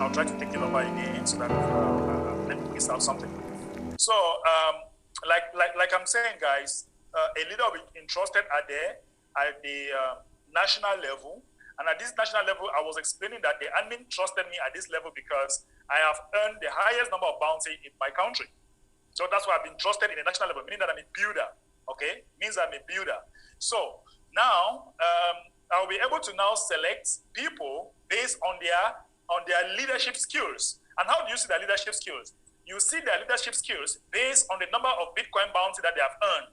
I'll try to take it over again so that let me miss out something. So, like I'm saying, guys, a leader will be entrusted at the national level. And at this national level, I was explaining that the admin trusted me at this level because I have earned the highest number of bounty in my country. So that's why I've been trusted in the national level, meaning that I'm a builder, okay? Means I'm a builder. So now, I'll be able to now select people based on their leadership skills. And how do you see their leadership skills? You see their leadership skills based on the number of Bitcoin bounty that they have earned,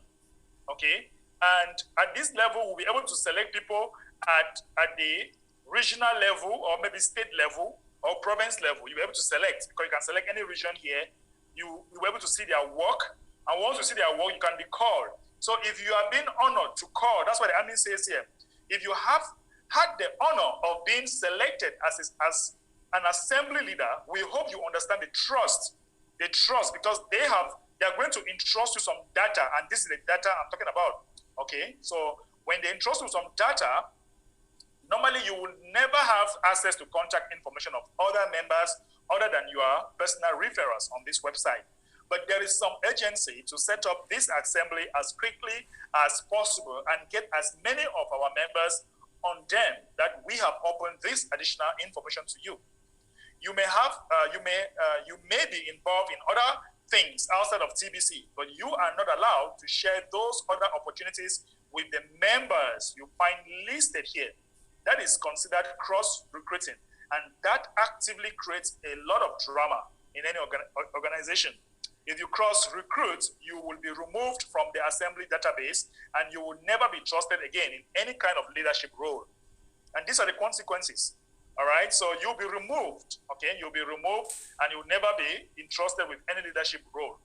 okay? And at this level, we'll be able to select people at the regional level or maybe state level or province level. You'll be able to select, because you can select any region here. You'll be able to see their work. And once you see their work, you can be called. So if you are being honored to call, that's what the admin says here. If you have had the honor of being selected as an assembly leader, we hope you understand the trust. The trust, because they are going to entrust you some data, and this is the data I'm talking about. Okay, so when they entrust you some data, normally you will never have access to contact information of other members other than your personal referrals on this website. But there is some urgency to set up this assembly as quickly as possible and get as many of our members on them that we have opened this additional information to you. You may be involved in other things outside of TBC, but you are not allowed to share those other opportunities with the members you find listed here. That is considered cross-recruiting, and that actively creates a lot of drama in any organization. If you cross-recruit, you will be removed from the assembly database, and you will never be trusted again in any kind of leadership role. And these are the consequences. All right, so you'll be removed, okay? You'll be removed, and you'll never be entrusted with any leadership role.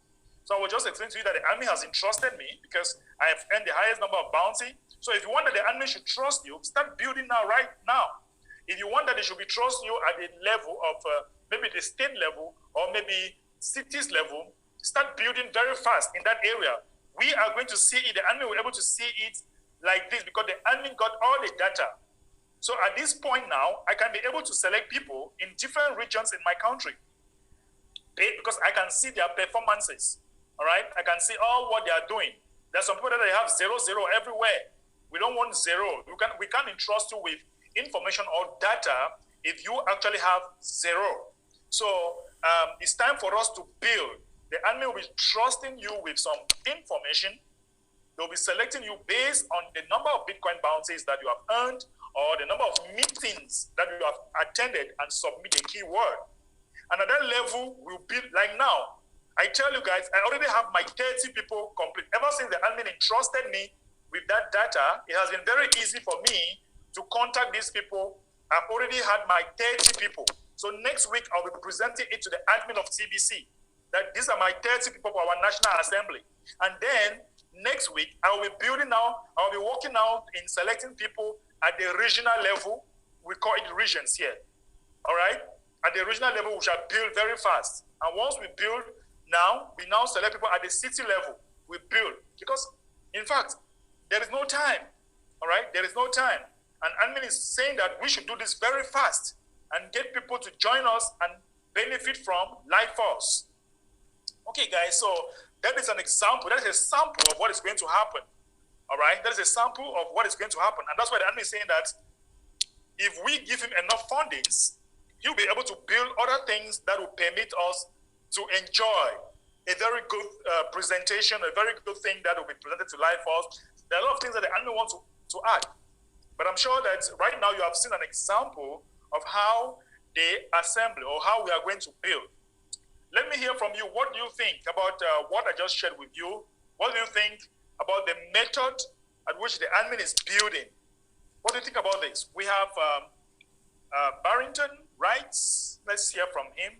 So I will just explain to you that the admin has entrusted me because I have earned the highest number of bounty. So if you want that the admin should trust you, start building now, right now. If you want that they should be trust you at the level of maybe the state level or maybe cities level, start building very fast in that area. We are going to see it, the admin will be able to see it like this because the admin got all the data. So at this point now, I can be able to select people in different regions in my country because I can see their performances, all right? I can see all what they are doing. There's some people that they have 0, 0 everywhere. We don't want 0. We can't entrust you with information or data if you actually have 0. So it's time for us to build. The admin will be trusting you with some information. They'll be selecting you based on the number of Bitcoin bounties that you have earned or the number of meetings that you have attended and submit a keyword. And at that level, we'll build, like now, I tell you guys, I already have my 30 people complete. Ever since the admin entrusted me with that data, it has been very easy for me to contact these people. I've already had my 30 people. So next week, I'll be presenting it to the admin of TBC, that these are my 30 people for our National Assembly. And then next week, I will be building now, I'll be working now in selecting people at the regional level. We call it regions here, all right? At the regional level, we shall build very fast. And once we build now, we now select people at the city level. We build, because in fact, there is no time, all right? There is no time. And admin is saying that we should do this very fast and get people to join us and benefit from life force. Okay, guys, so that is an example. That is a sample of what is going to happen. All right, that is a sample of what is going to happen. And that's why the admin is saying that if we give him enough fundings, he'll be able to build other things that will permit us to enjoy a very good presentation, a very good thing that will be presented to life force. There are a lot of things that the admin wants to add. But I'm sure that right now you have seen an example of how the assembly or how we are going to build. Let me hear from you. What do you think about what I just shared with you? What do you think about the method at which the admin is building? What do you think about this? We have Barrington, right? Let's hear from him.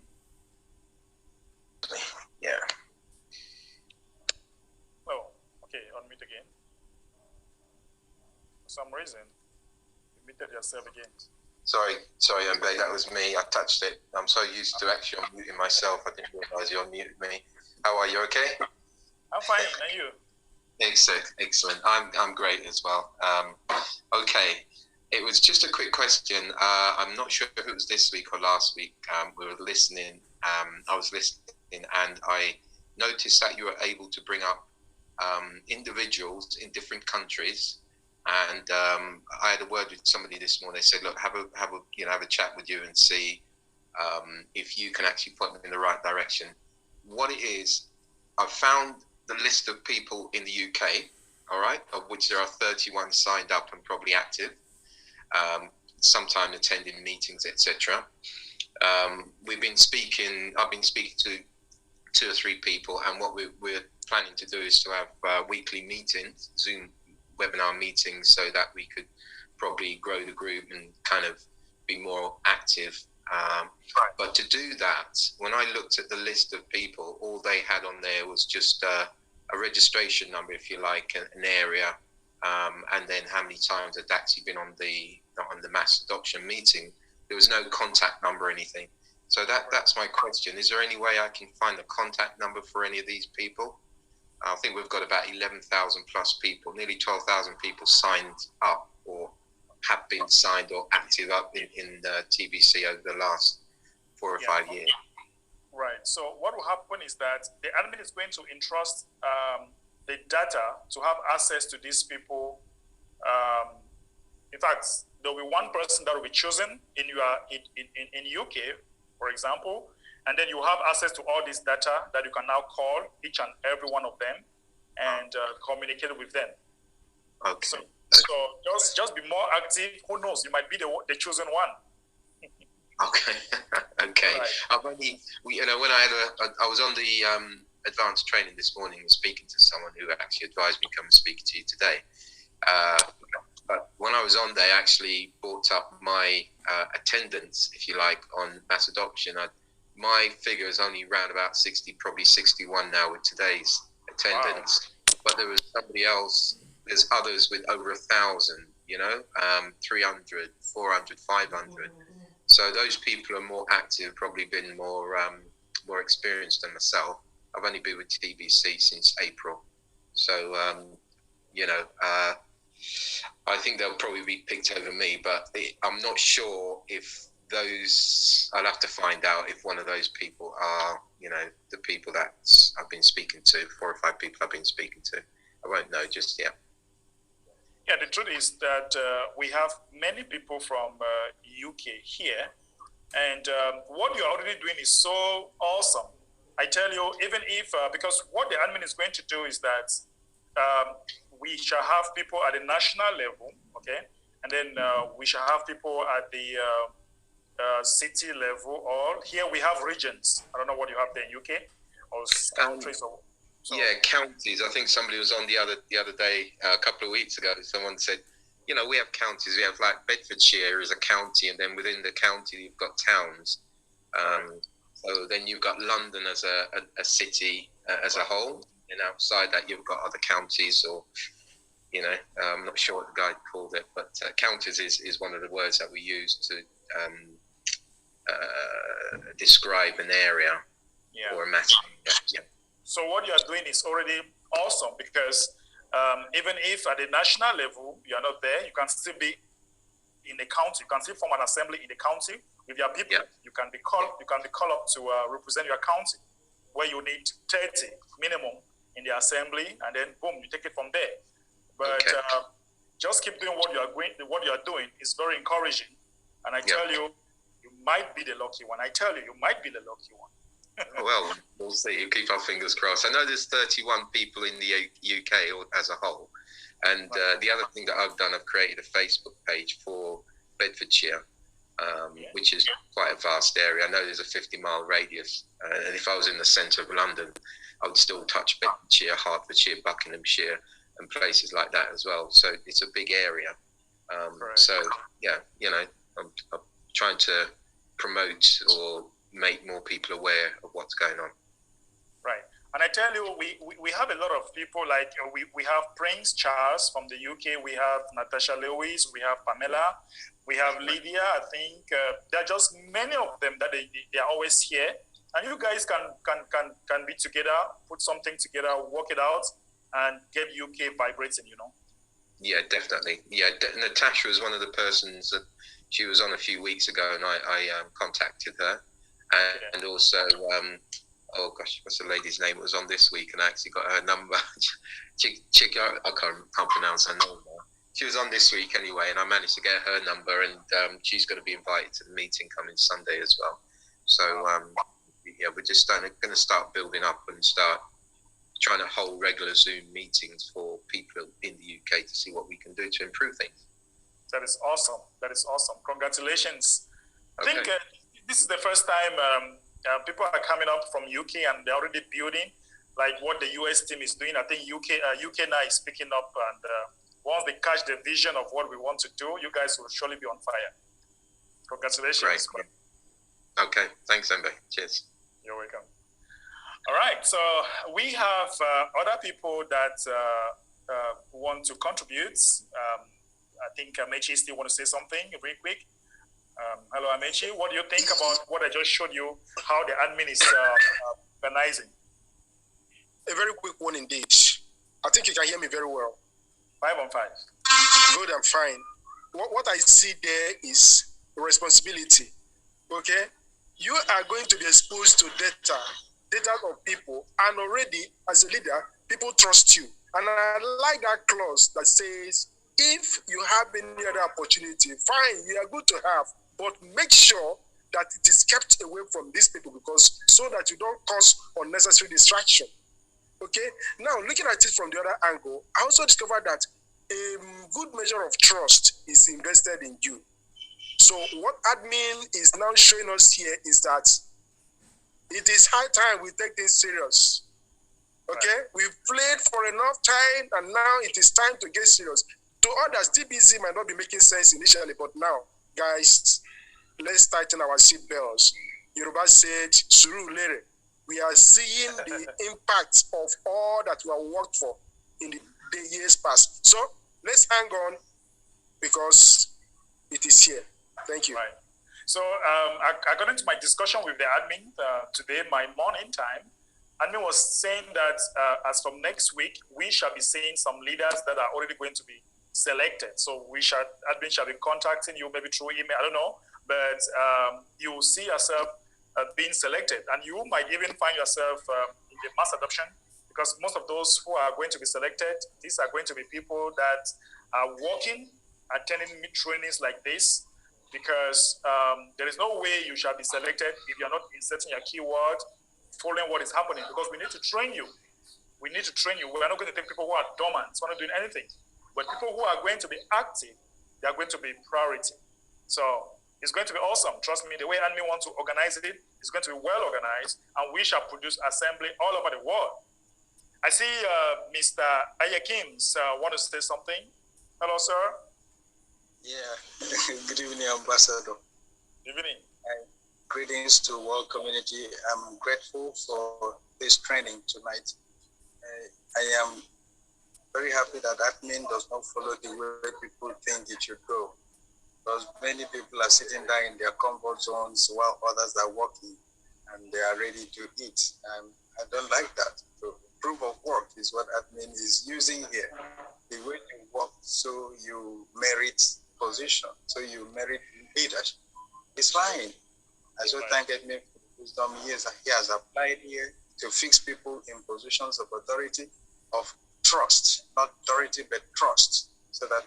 Yeah. Oh, okay, unmute again. For some reason, you muted yourself again. Sorry, Mbe, that was me. I touched it. I'm so used to actually unmuting myself. I didn't realize you unmuted me. How are you? Okay? I'm fine. And you? Excellent. I'm great as well. Okay. It was just a quick question. I'm not sure if it was this week or last week. We were listening. I was listening, and I noticed that you were able to bring up individuals in different countries. And I had a word with somebody this morning. They said, "Look, have a chat with you and see if you can actually point them in the right direction." What it is, I found the list of people in the UK, all right, of which there are 31 signed up and probably active, sometime attending meetings, etc. I've been speaking to 2 or 3 people, and what we're planning to do is to have weekly meetings, Zoom webinar meetings, so that we could probably grow the group and kind of be more active. But to do that, when I looked at the list of people, all they had on there was just a registration number, if you like, an area, and then how many times had actually been on the mass adoption meeting. There was no contact number or anything. So that's my question. Is there any way I can find a contact number for any of these people? I think we've got about 11,000 plus people, nearly 12,000 people signed up or have been signed or active up in TBC over the last 4 or 5 years. Right. So what will happen is that the admin is going to entrust the data to have access to these people. In fact, there will be one person that will be chosen in UK, for example, and then you have access to all this data that you can now call each and every one of them and communicate with them. Okay. So just be more active. Who knows? You might be the chosen one. Okay. Okay. Right. I've only, when I was on the advanced training this morning, speaking to someone who actually advised me to come and speak to you today. But when I was on, they actually brought up my attendance, if you like, on mass adoption. My figure is only around about 60, probably 61 now with today's attendance. Wow. But there was somebody else, there's others with over 1,000, 300, 400, 500. So those people are more active, probably been more experienced than myself. I've only been with TBC since April. So, I think they'll probably be picked over me, but I'm not sure if those, I'll have to find out if one of those people are, the people that I've been speaking to, 4 or 5 people I've been speaking to. I won't know just yet. Yeah, the truth is that we have many people from UK here, and what you're already doing is so awesome. I tell you, even if, because what the admin is going to do is that we shall have people at the national level, okay? And then we shall have people at the city level, or here we have regions. I don't know what you have there in UK, or countries. Yeah, counties. I think somebody was on the other day, a couple of weeks ago, someone said, we have counties. We have like Bedfordshire is a county, and then within the county you've got towns. So then you've got London as a city as a whole, and outside that you've got other counties, or I'm not sure what the guy called it, but counties is one of the words that we use to describe an area or a matter. Yeah. So what you are doing is already awesome, because even if at the national level you are not there, you can still be in the county. You can still form an assembly in the county with your people. Yeah. You can be called up to represent your county, where you need 30 minimum in the assembly, and then boom, you take it from there. But just keep doing what you are doing is very encouraging. And I tell you, you might be the lucky one. I tell you, you might be the lucky one. Well, we'll see. Keep our fingers crossed. I know there's 31 people in the UK as a whole. And the other thing that I've done, I've created a Facebook page for Bedfordshire, which is quite a vast area. I know there's a 50-mile radius. And if I was in the centre of London, I would still touch Bedfordshire, Hertfordshire, Buckinghamshire, and places like that as well. So it's a big area. So, I'm trying to promote or make more people aware of what's going on. Right. And I tell you, we have a lot of people, like we have Prince Charles from the UK, we have Natasha Lewis, we have Pamela, we have Lydia. I think there are just many of them that they are always here. And you guys can be together, put something together, work it out, and get UK vibrating, Yeah, definitely. Yeah, Natasha was one of the persons that she was on a few weeks ago, and I contacted her, and also oh gosh, what's the lady's name? It was on this week, and I actually got her number. I can't pronounce her name now. She was on this week anyway, and I managed to get her number, and she's going to be invited to the meeting coming Sunday as well. So yeah, we're just going to start building up and start trying to hold regular Zoom meetings for people in the UK to see what we can do to improve things. That is awesome. That is awesome. Congratulations. I think this is the first time people are coming up from UK and they're already building like what the US team is doing. I think UK now is picking up, and once they catch the vision of what we want to do, you guys will surely be on fire. Congratulations. Great. Okay. Thanks, Mbe. Cheers. You're welcome. All right. So we have other people that want to contribute. I think Amechi still want to say something real quick. Hello, Amechi. What do you think about what I just showed you, how the admin is organizing? A very quick one indeed. I think you can hear me very well. 5 on 5. Good and fine. What I see there is responsibility. Okay? You are going to be exposed to data of people, and already as a leader, people trust you. And I like that clause that says, if you have any other opportunity, fine, you are good to have, but make sure that it is kept away from these people, because so that you don't cause unnecessary distraction. Okay? Now, looking at it from the other angle, I also discovered that a good measure of trust is invested in you. So what admin is now showing us here is that it is high time we take this serious. Okay? Right. We've played for enough time, and now it is time to get serious. To others, TBC might not be making sense initially, but now, guys, let's tighten our seatbelts. Yoruba said, Suru Lere. We are seeing the impact of all that we have worked for in the years past. So let's hang on, because it is here. Thank you. Right. So according to my discussion with the admin today, my morning time, admin was saying that as from next week, we shall be seeing some leaders that are already going to be selected. So admin shall be contacting you maybe through email, I don't know, but you will see yourself being selected, and you might even find yourself in the mass adoption, because most of those who are going to be selected, these are going to be people that are working, attending trainings like this, because there is no way you shall be selected if you're not inserting your keyword, following what is happening, because we need to train you. We need to train you. We are not going to take people who are dormant, who are not doing anything. But people who are going to be active, they are going to be priority. So it's going to be awesome. Trust me, the way admin wants to organize it is going to be well organized, and we shall produce assembly all over the world. I see Mr. 𝐻𝐻𝐻𝐻 want to say something. Hello, sir. Yeah. Good evening, Ambassador. Good evening. Greetings to world community. I'm grateful for this training tonight. I am very happy that admin does not follow the way people think it should go, because many people are sitting down in their comfort zones while others are working and they are ready to eat. I don't like that. So proof of work is what admin is using here. The way you work, so you merit position, so you merit leadership. It's fine. I so thank admin for the wisdom he has applied here to fix people in positions of authority, of trust, not authority, but trust, so that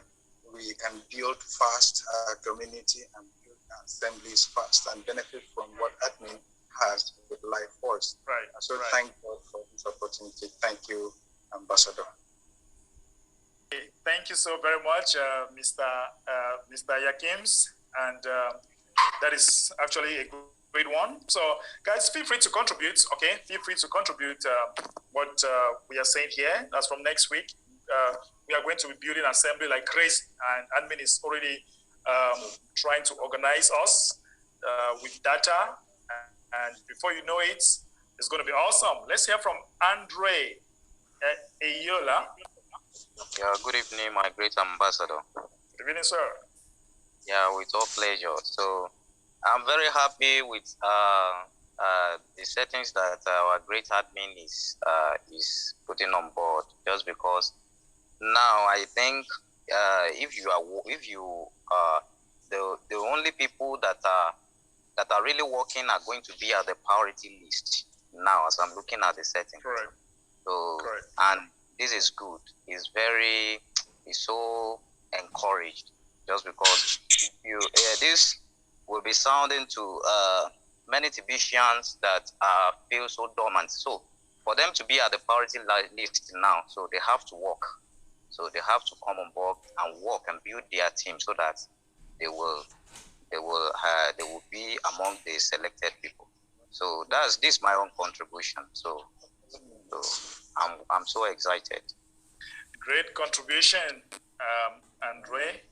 we can build fast our community and build our assemblies fast and benefit from what admin has with life force. Right. So thank God for this opportunity. Thank you, Ambassador. Okay. Thank you so very much, Mr. 𝐻𝐻𝐻𝐻𝐻, and that is actually a great one. So, guys, feel free to contribute. Okay, feel free to contribute what we are saying here. That's from next week. We are going to be building assembly like crazy, and admin is already trying to organize us with data, and before you know it, it's going to be awesome. Let's hear from Andre Eyola. Yeah, good evening, my great ambassador. Good evening, sir. Yeah, with all pleasure. So I'm very happy with the settings that our great admin is putting on board, just because now I think if you the only people that are really working are going to be at the priority list now, as I'm looking at the setting. Correct. So, Correct. and this is good. It's so encouraged, just because this will be sounding to many Tibetians that feel so dormant. So for them to be at the priority list now, so they have to work. So they have to come on board and work and build their team so that they will be among the selected people. So this is my own contribution. So I'm so excited. Great contribution, Andre.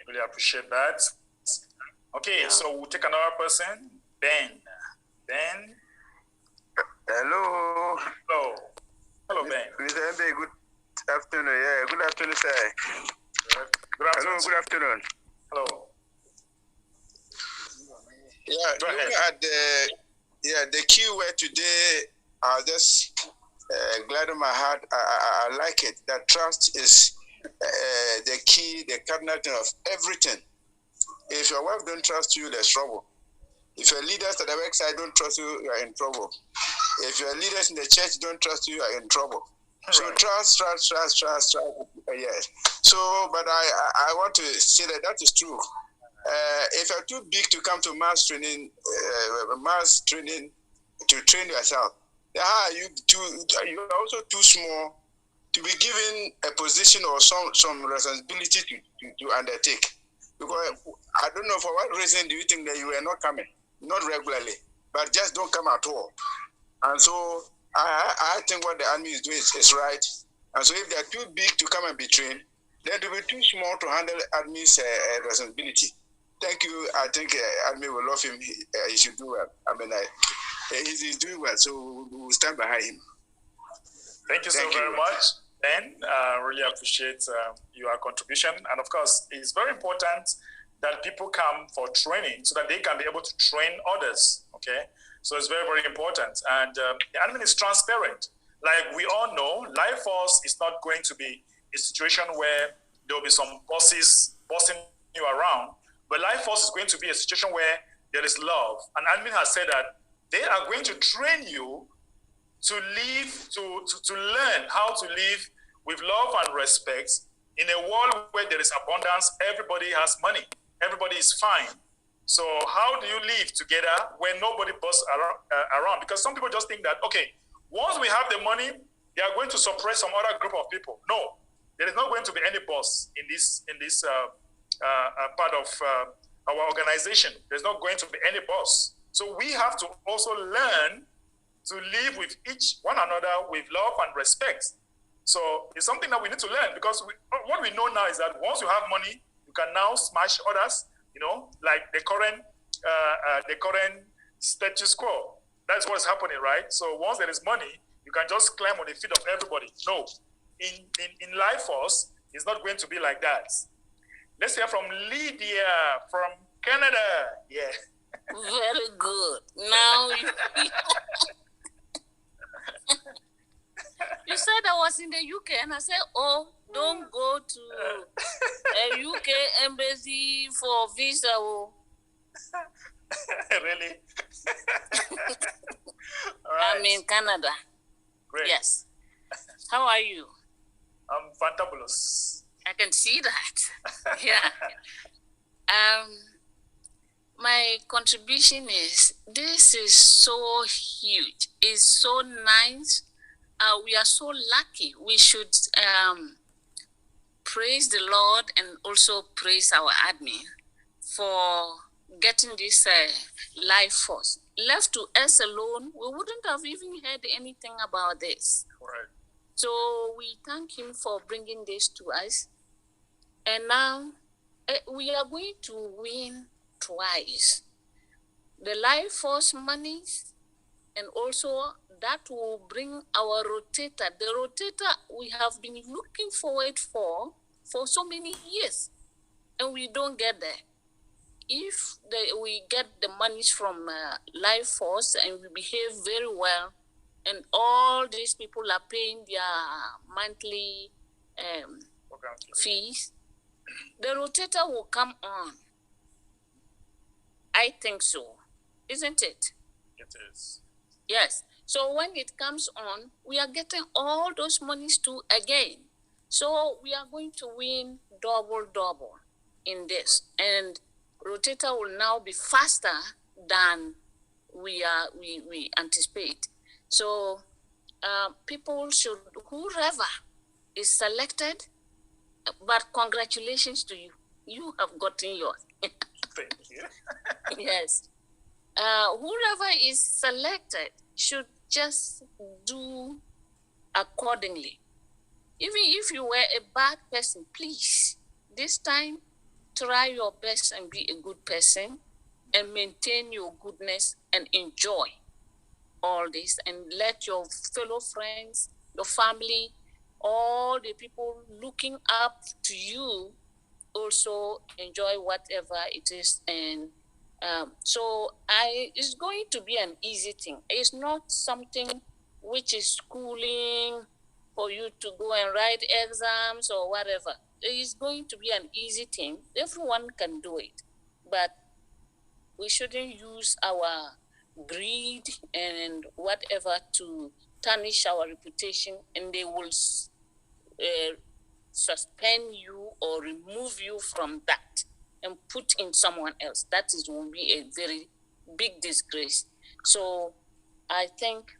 Really appreciate that. Okay, so we'll take another person. Ben. Hello. Hello, Ben. Mr. MB, good afternoon. Yeah, good afternoon, sir. Good afternoon. Hello, good afternoon. Hello. Yeah, Go ahead. looking at the keyword today, I just glad in my heart. I like it. That trust is the key, the cardinal thing of everything. If your wife don't trust you, there's trouble. If your leaders at the website don't trust you, you are in trouble. If your leaders in the church don't trust you, you are in trouble. So Right. trust. Yes. So, but I want to say that is true. If you're too big to come to mass training to train yourself, you are also too small to be given a position or some responsibility to undertake. Because I don't know for what reason do you think that you were not coming, not regularly, but just don't come at all. And so I think what the army is doing is right. And so if they're too big to come and be trained, then they will be too small to handle army's responsibility. Thank you. I think army will love him. He should do well. I mean, he's doing well, so we will stand behind him. Thank you so very much, Ben. Really appreciate your contribution. And of course, it's very important that people come for training so that they can be able to train others. Okay, so it's very, very important. And the admin is transparent. Like we all know, life force is not going to be a situation where there will be some bosses bossing you around. But life force is going to be a situation where there is love. And admin has said that they are going to train you to live, to learn how to live with love and respect in a world where there is abundance. Everybody has money. Everybody is fine. So how do you live together when nobody bosses around? Because some people just think that, okay, once we have the money, they are going to suppress some other group of people. No, there is not going to be any boss in this part of our organization. There's not going to be any boss. So we have to also learn to live with each one another with love and respect. So it's something that we need to learn, because what we know now is that once you have money, you can now smash others, like the current status quo. That's what's happening, right? So once there is money, you can just climb on the feet of everybody. No, in life force, it's not going to be like that. Let's hear from Lydia from Canada. Yeah. Very good. Now, you said I was in the UK, and I said, oh, don't go to a UK embassy for visa. Really? All right. I'm in Canada. Great. Yes. How are you? I'm fantabulous. I can see that. Yeah. My contribution is, this is so huge. It's so nice. We are so lucky. We should praise the Lord and also praise our admin for getting this life force. Left to us alone, we wouldn't have even heard anything about this. Correct. So we thank him for bringing this to us. And now we are going to win twice. The life force monies, and also that will bring our rotator. The rotator we have been looking forward for so many years, and we don't get there. If we get the monies from life force and we behave very well, and all these people are paying their monthly fees, the rotator will come on. I think so, isn't it? It is. Yes. So when it comes on, we are getting all those monies too again. So we are going to win double in this, and rotator will now be faster than we anticipate. So people should, whoever is selected, but congratulations to you. You have gotten yours. Thank you. Yes. Whoever is selected should just do accordingly. Even if you were a bad person, please, this time, try your best and be a good person and maintain your goodness and enjoy all this, and let your fellow friends, your family, all the people looking up to you also enjoy whatever it is. And so it's going to be an easy thing. It's not something which is schooling for you to go and write exams or whatever. It's going to be an easy thing. Everyone can do it, but we shouldn't use our greed and whatever to tarnish our reputation, and they will suspend you or remove you from that and put in someone else. That will be a very big disgrace. So I think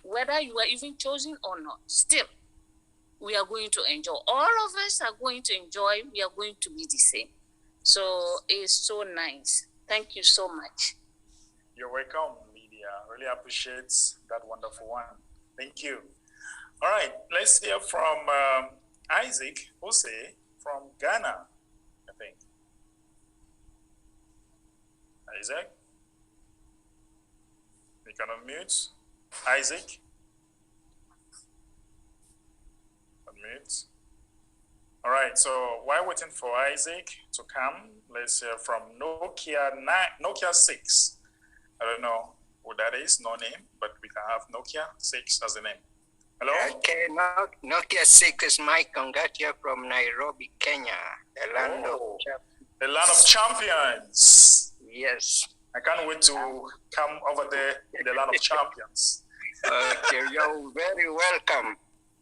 whether you are even chosen or not, still, we are going to enjoy. All of us are going to enjoy. We are going to be the same. So it's so nice. Thank you so much. You're welcome, Lydia. Really appreciate that wonderful one. Thank you. All right, let's hear from 𝐻𝐸𝐧 from Ghana, I think. Isaac? You can unmute. Isaac? Unmute. All right, so while waiting for Isaac to come, let's hear from Nokia 6. I don't know who that is, no name, but we can have Nokia 6 as the name. Hello? Okay, Nokia 6 is Mike Ongatia from Nairobi, Kenya, the land of champions. The land of champions. Yes. I can't wait to come over there in the land of champions. Okay, you're very welcome.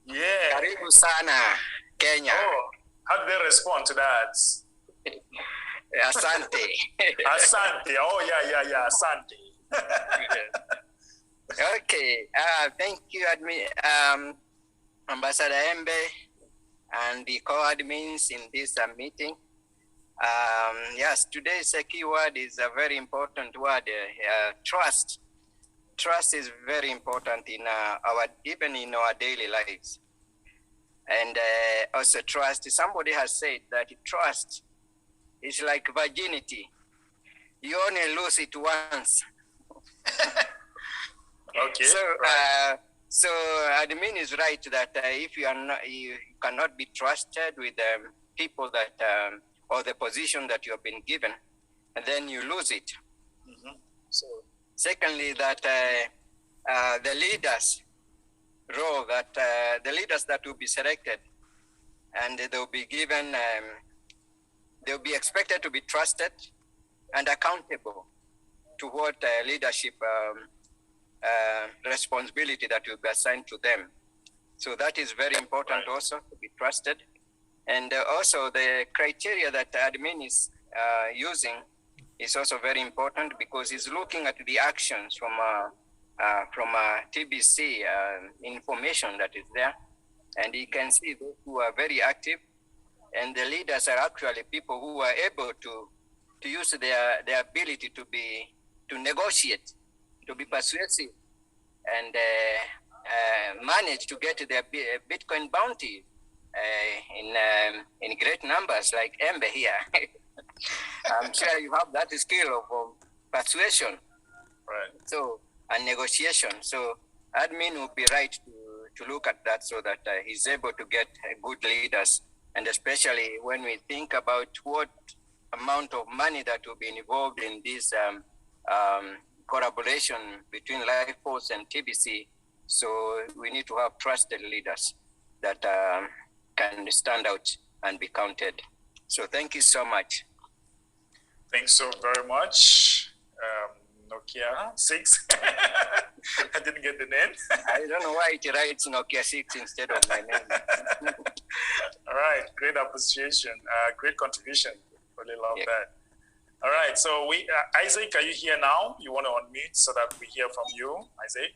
Yeah. Karibu sana, Kenya. Oh, how do they respond to that? Asante. Asante. Oh, yeah. Asante. Okay. Thank you, Ambassador Embe and the co-admins in this meeting. Yes, today's keyword is a very important word, trust. Trust is very important in even in our daily lives. And also trust, somebody has said that trust is like virginity. You only lose it once. Okay. So, right. So admin is right that if you cannot be trusted with people that or the position that you have been given, and then you lose it. Mm-hmm. So, secondly, that the leaders' role, that the leaders that will be selected, and they will be given, they will be expected to be trusted and accountable to what leadership responsibility that will be assigned to them. So that is very important also, to be trusted. And also the criteria that admin is using is also very important, because he's looking at the actions from TBC information that is there. And he can see those who are very active, and the leaders are actually people who are able to use their ability to negotiate, to be persuasive, and manage to get their Bitcoin bounty in great numbers, like Embe here. I'm sure you have that skill of persuasion, right? So, and negotiation. So admin will be right to look at that, so that he's able to get good leaders. And especially when we think about what amount of money that will be involved in this collaboration between LifeForce and TBC. So we need to have trusted leaders that can stand out and be counted. So thank you so much. Thanks so very much. Nokia 6. I didn't get the name. I don't know why it writes Nokia 6 instead of my name. All right, great appreciation, great contribution. Really love that. All right, so Isaac, are you here now? You want to unmute so that we hear from you, Isaac?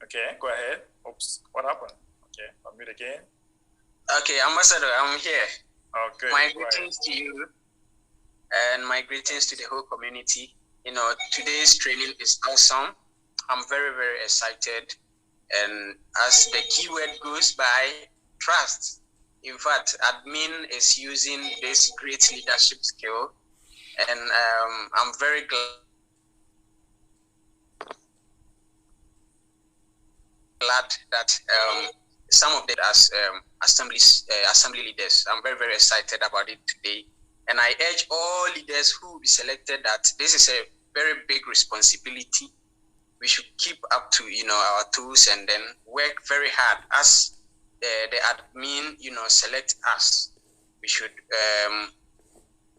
Okay, go ahead. Oops, what happened? Okay, unmute again. Okay, Ambassador, I'm here. Okay. My greetings to you and my greetings to the whole community. You know, today's training is awesome. I'm very, very excited. And as the keyword goes by, trust. In fact, admin is using this great leadership skill. And I'm very glad that some of them as assembly leaders. I'm very, very excited about it today. And I urge all leaders who will be selected that this is a very big responsibility. We should keep up to, our tools and then work very hard as the admin, select us. We should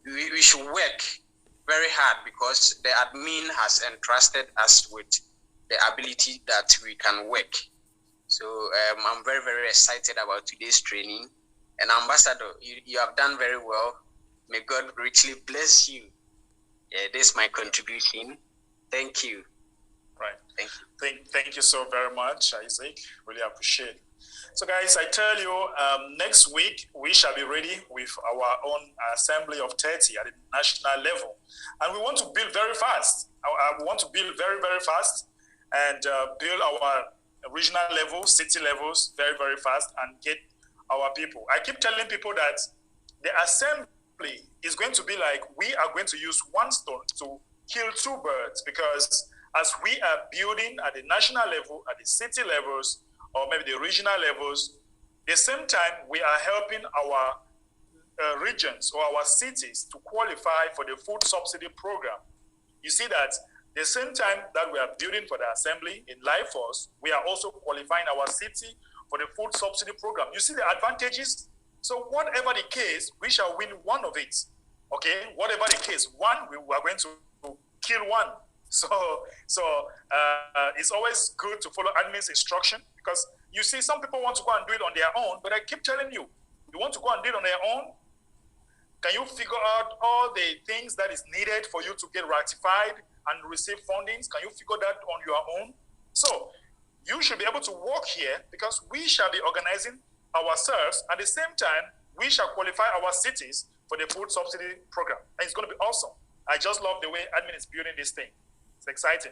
we should work very hard because the admin has entrusted us with the ability that we can work. So I'm very, very excited about today's training. And Ambassador, you have done very well. May God richly bless you. This is my contribution. Thank you. Right. Thank you. Thank you so very much, Isaac. Really appreciate it. So guys, I tell you, next week, we shall be ready with our own assembly of 30 at the national level. And we want to build very fast. We want to build very, very fast and build our regional level, city levels very, very fast and get our people. I keep telling people that the assembly is going to be like, we are going to use one stone to kill two birds, because as we are building at the national level, at the city levels, or maybe the regional levels, at the same time, we are helping our regions or our cities to qualify for the food subsidy program. You see that the same time that we are building for the assembly in Life Force, we are also qualifying our city for the food subsidy program. You see the advantages? So whatever the case, we shall win one of it. Okay, whatever the case, one, we are going to kill one. So it's always good to follow admin's instruction, because you see some people want to go and do it on their own, but I keep telling you, you want to go and do it on their own? Can you figure out all the things that is needed for you to get ratified and receive fundings? Can you figure that on your own? So you should be able to work here, because we shall be organizing ourselves. At the same time, we shall qualify our cities for the food subsidy program. And it's going to be awesome. I just love the way admin is building this thing. It's exciting.